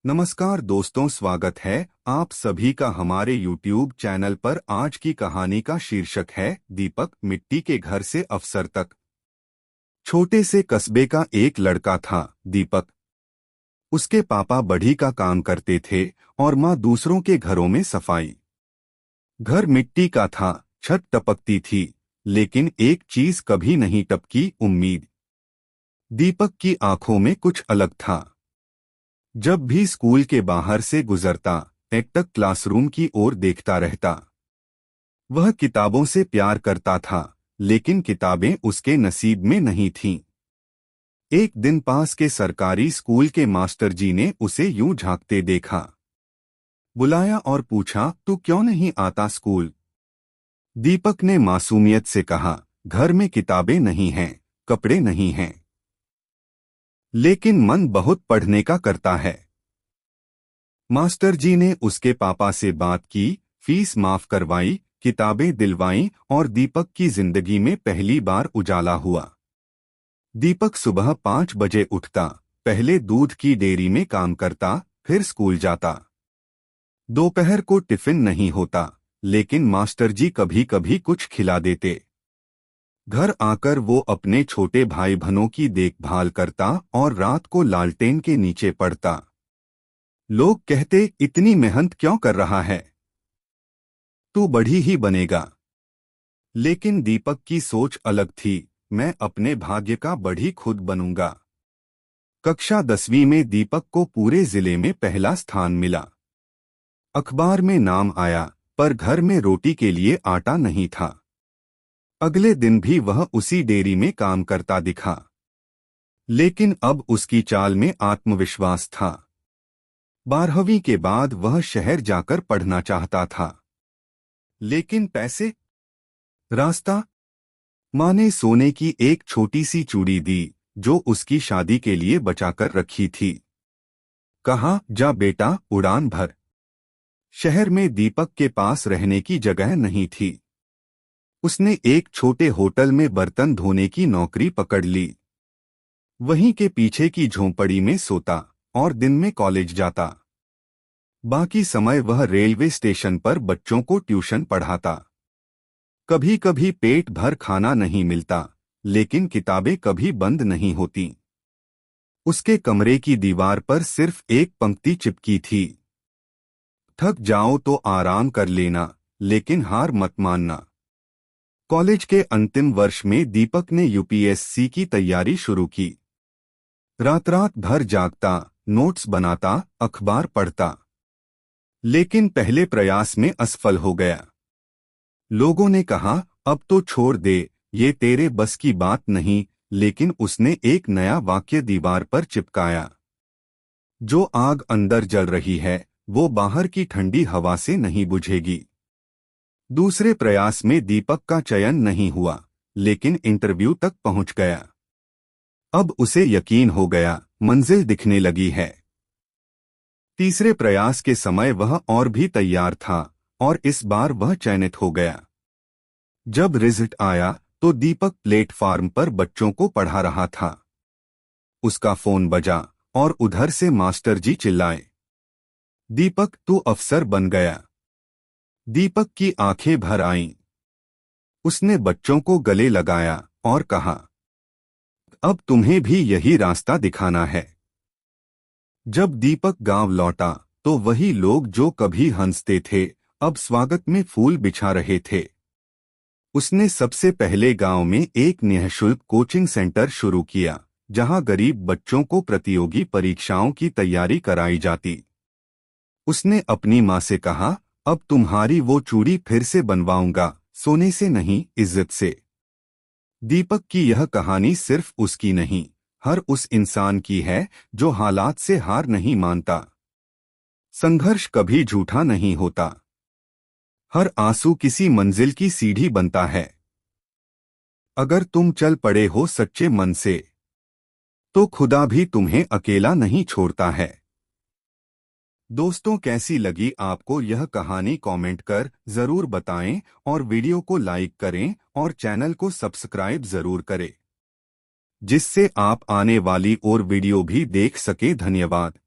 नमस्कार दोस्तों, स्वागत है आप सभी का हमारे YouTube चैनल पर। आज की कहानी का शीर्षक है दीपक, मिट्टी के घर से अफसर तक। छोटे से कस्बे का एक लड़का था दीपक। उसके पापा बढ़ी का काम करते थे और माँ दूसरों के घरों में सफाई। घर मिट्टी का था, छत टपकती थी, लेकिन एक चीज कभी नहीं टपकी, उम्मीद। दीपक की आंखों में कुछ अलग था। जब भी स्कूल के बाहर से गुजरता, एकटक क्लासरूम की ओर देखता रहता। वह किताबों से प्यार करता था, लेकिन किताबें उसके नसीब में नहीं थीं। एक दिन पास के सरकारी स्कूल के मास्टर जी ने उसे यूं झांकते देखा। बुलाया और पूछा, तू क्यों नहीं आता स्कूल? दीपक ने मासूमियत से कहा, घर में किताबें नहीं हैं, कपड़े नहीं हैं, लेकिन मन बहुत पढ़ने का करता है। मास्टर जी ने उसके पापा से बात की, फीस माफ करवाई, किताबें दिलवाईं और दीपक की जिंदगी में पहली बार उजाला हुआ। दीपक सुबह 5 बजे उठता, पहले दूध की डेयरी में काम करता, फिर स्कूल जाता। दोपहर को टिफिन नहीं होता, लेकिन मास्टर जी कभी कभी कुछ खिला देते। घर आकर वो अपने छोटे भाई बहनों की देखभाल करता और रात को लालटेन के नीचे पढ़ता। लोग कहते, इतनी मेहनत क्यों कर रहा है, तू बढ़ी ही बनेगा। लेकिन दीपक की सोच अलग थी, मैं अपने भाग्य का बढ़ी खुद बनूंगा। कक्षा 10वीं में दीपक को पूरे जिले में पहला स्थान मिला। अखबार में नाम आया, पर घर में रोटी के लिए आटा नहीं था। अगले दिन भी वह उसी डेयरी में काम करता दिखा, लेकिन अब उसकी चाल में आत्मविश्वास था। 12वीं के बाद वह शहर जाकर पढ़ना चाहता था, लेकिन पैसे, रास्ता। माँ ने सोने की एक छोटी सी चूड़ी दी, जो उसकी शादी के लिए बचाकर रखी थी। कहा, जा बेटा, उड़ान भर। शहर में दीपक के पास रहने की जगह नहीं थी। उसने एक छोटे होटल में बर्तन धोने की नौकरी पकड़ ली। वहीं के पीछे की झोंपड़ी में सोता और दिन में कॉलेज जाता। बाकी समय वह रेलवे स्टेशन पर बच्चों को ट्यूशन पढ़ाता। कभी कभी पेट भर खाना नहीं मिलता, लेकिन किताबें कभी बंद नहीं होती। उसके कमरे की दीवार पर सिर्फ एक पंक्ति चिपकी थी, थक जाओ तो आराम कर लेना, लेकिन हार मत मानना। कॉलेज के अंतिम वर्ष में दीपक ने यूपीएससी की तैयारी शुरू की। रात रात भर जागता, नोट्स बनाता, अखबार पढ़ता, लेकिन पहले प्रयास में असफल हो गया। लोगों ने कहा, अब तो छोड़ दे, ये तेरे बस की बात नहीं, लेकिन उसने एक नया वाक्य दीवार पर चिपकाया, जो आग अंदर जल रही है, वो बाहर की ठंडी हवा से नहीं बुझेगी। दूसरे प्रयास में दीपक का चयन नहीं हुआ, लेकिन इंटरव्यू तक पहुंच गया। अब उसे यकीन हो गया, मंजिल दिखने लगी है। तीसरे प्रयास के समय वह और भी तैयार था, और इस बार वह चयनित हो गया। जब रिजल्ट आया तो दीपक प्लेटफार्म पर बच्चों को पढ़ा रहा था। उसका फोन बजा और उधर से मास्टर जी चिल्लाए, दीपक, तू अफसर बन गया। दीपक की आंखें भर आईं। उसने बच्चों को गले लगाया और कहा, अब तुम्हें भी यही रास्ता दिखाना है। जब दीपक गांव लौटा तो वही लोग जो कभी हंसते थे, अब स्वागत में फूल बिछा रहे थे। उसने सबसे पहले गांव में एक निःशुल्क कोचिंग सेंटर शुरू किया, जहां गरीब बच्चों को प्रतियोगी परीक्षाओं की तैयारी कराई जाती। उसने अपनी मां से कहा, अब तुम्हारी वो चूड़ी फिर से बनवाऊंगा, सोने से नहीं, इज्जत से। दीपक की यह कहानी सिर्फ उसकी नहीं, हर उस इंसान की है जो हालात से हार नहीं मानता। संघर्ष कभी झूठा नहीं होता। हर आंसू किसी मंजिल की सीढ़ी बनता है। अगर तुम चल पड़े हो सच्चे मन से, तो खुदा भी तुम्हें अकेला नहीं छोड़ता है। दोस्तों, कैसी लगी आपको यह कहानी? कमेंट कर जरूर बताएं और वीडियो को लाइक करें और चैनल को सब्सक्राइब जरूर करें, जिससे आप आने वाली और वीडियो भी देख सके। धन्यवाद।